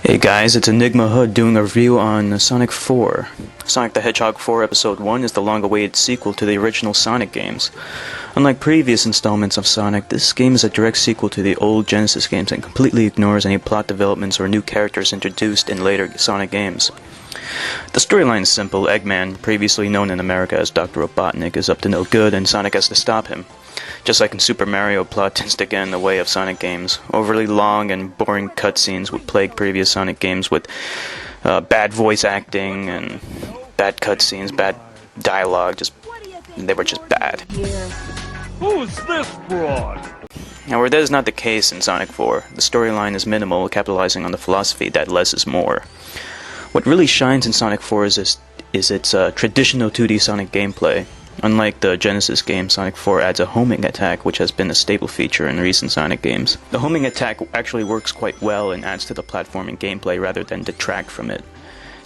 Hey guys, it's Enigma Hood doing a review on Sonic 4. Sonic the Hedgehog 4 Episode 1 is the long-awaited sequel to the original Sonic games. Unlike previous installments of Sonic, this game is a direct sequel to the old Genesis games and completely ignores any plot developments or new characters introduced in later Sonic games. The storyline is simple. Eggman, previously known in America as Dr. Robotnik, is up to no good and Sonic has to stop him. Just like in Super Mario, plot tends to get in the way of Sonic games. Overly long and boring cutscenes would plague previous Sonic games with bad voice acting and bad cutscenes, bad dialogue. They were just bad. Who's this broad? However, that is not the case in Sonic 4. The storyline is minimal, capitalizing on the philosophy that less is more. What really shines in Sonic 4 is its traditional 2D Sonic gameplay. Unlike the Genesis game, Sonic 4 adds a homing attack, which has been a staple feature in recent Sonic games. The homing attack actually works quite well and adds to the platforming gameplay rather than detract from it.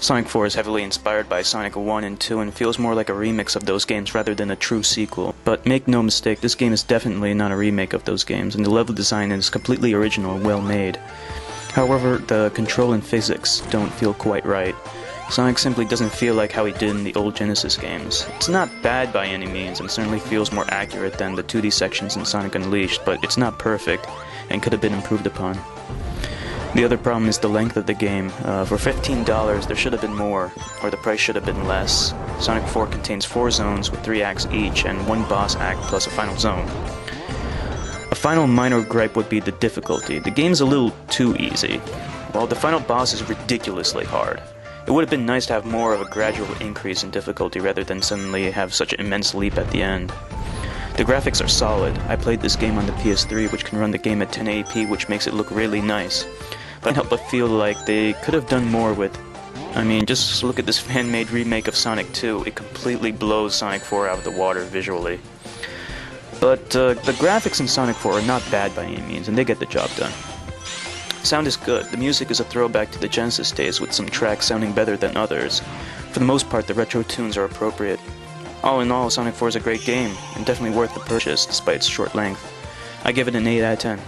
Sonic 4 is heavily inspired by Sonic 1 and 2 and feels more like a remix of those games rather than a true sequel. But make no mistake, this game is definitely not a remake of those games, and the level design is completely original and well made. However, the control and physics don't feel quite right. Sonic simply doesn't feel like how he did in the old Genesis games. It's not bad by any means, and certainly feels more accurate than the 2D sections in Sonic Unleashed, but it's not perfect, and could have been improved upon. The other problem is the length of the game. For $15, there should have been more, or the price should have been less. Sonic 4 contains 4 zones with 3 acts each, and 1 boss act plus a final zone. A final minor gripe would be the difficulty. The game's a little too easy, while the final boss is ridiculously hard. It would have been nice to have more of a gradual increase in difficulty rather than suddenly have such an immense leap at the end. The graphics are solid. I played this game on the PS3, which can run the game at 1080p, which makes it look really nice. But I can't help but feel like they could have done more with... just look at this fan-made remake of Sonic 2. It completely blows Sonic 4 out of the water visually. But the graphics in Sonic 4 are not bad by any means, and they get the job done. Sound is good. The music is a throwback to the Genesis days, with some tracks sounding better than others. For the most part, the retro tunes are appropriate. All in all, Sonic 4 is a great game, and definitely worth the purchase despite its short length. I give it an 8 out of 10.